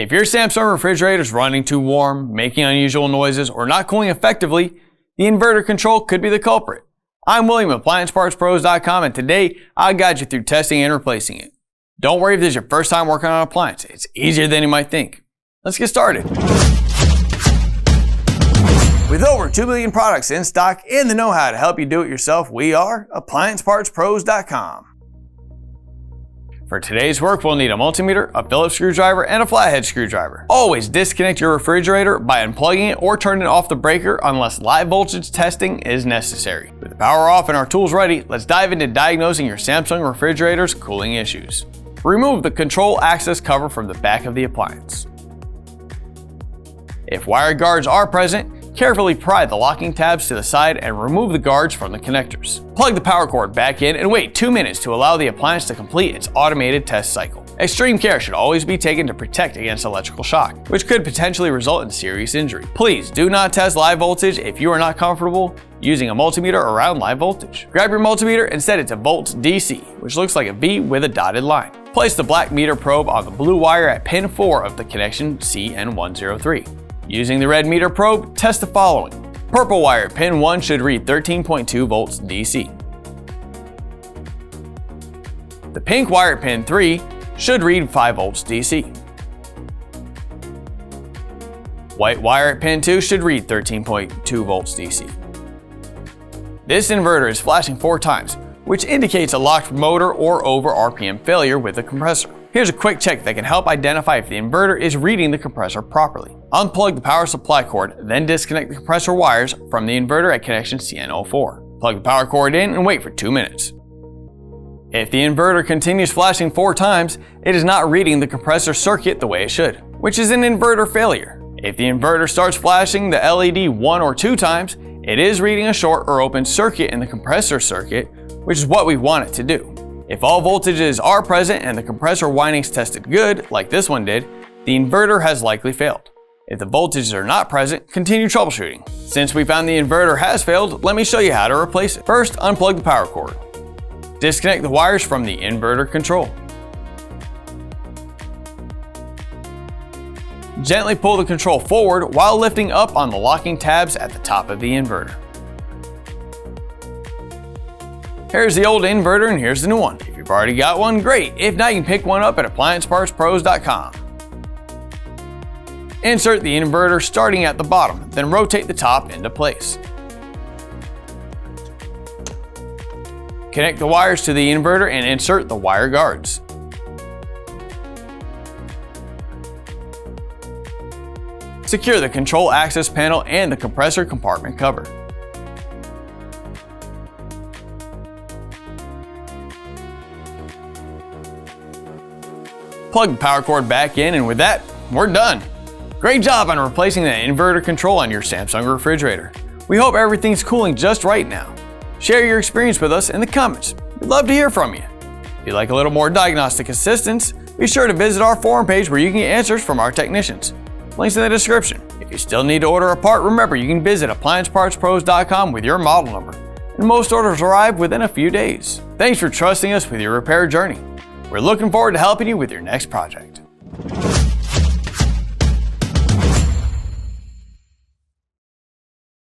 If your Samsung refrigerator is running too warm, making unusual noises, or not cooling effectively, the inverter control could be the culprit. I'm William at AppliancePartsPros.com, and today I'll guide you through testing and replacing it. Don't worry if this is your first time working on an appliance. It's easier than you might think. Let's get started. With over 2 million products in stock and the know-how to help you do it yourself, we are AppliancePartsPros.com. For today's work, we'll need a multimeter, a phillips screwdriver, and a flathead screwdriver. Always disconnect your refrigerator by unplugging it or turning off the breaker unless live voltage testing is necessary. With the power off and our tools ready, let's dive into diagnosing your Samsung refrigerator's cooling issues. Remove the control access cover from the back of the appliance. If wire guards are present, carefully pry the locking tabs to the side and remove the guards from the connectors. Plug the power cord back in and wait 2 minutes to allow the appliance to complete its automated test cycle. Extreme care should always be taken to protect against electrical shock, which could potentially result in serious injury. Please do not test live voltage if you are not comfortable using a multimeter around live voltage. Grab your multimeter and set it to volts DC, which looks like a V with a dotted line. Place the black meter probe on the blue wire at pin 4 of the connection CN103. Using the red meter probe, test the following. Purple wire at pin 1 should read 13.2 volts DC. The pink wire at pin 3 should read 5 volts DC. White wire at pin 2 should read 13.2 volts DC. This inverter is flashing 4 times, which indicates a locked motor or over RPM failure with the compressor. Here's a quick check that can help identify if the inverter is reading the compressor properly. Unplug the power supply cord, then disconnect the compressor wires from the inverter at connection CN04. Plug the power cord in and wait for 2 minutes. If the inverter continues flashing 4 times, it is not reading the compressor circuit the way it should, which is an inverter failure. If the inverter starts flashing the LED 1 or 2 times, it is reading a short or open circuit in the compressor circuit, which is what we want it to do. If all voltages are present and the compressor windings tested good, like this one did, the inverter has likely failed. If the voltages are not present, continue troubleshooting. Since we found the inverter has failed, let me show you how to replace it. First, unplug the power cord. Disconnect the wires from the inverter control. Gently pull the control forward while lifting up on the locking tabs at the top of the inverter. Here's the old inverter and here's the new one. If you've already got one, great. If not, you can pick one up at AppliancePartsPros.com. Insert the inverter starting at the bottom, then rotate the top into place. Connect the wires to the inverter and insert the wire guards. Secure the control access panel and the compressor compartment cover. Plug the power cord back in, and with that, we're done. Great job on replacing the inverter control on your Samsung refrigerator. We hope everything's cooling just right now. Share your experience with us in the comments. We'd love to hear from you. If you'd like a little more diagnostic assistance, be sure to visit our forum page where you can get answers from our technicians. Links in the description. If you still need to order a part, remember you can visit AppliancePartsPros.com with your model number, and most orders arrive within a few days. Thanks for trusting us with your repair journey. We're looking forward to helping you with your next project.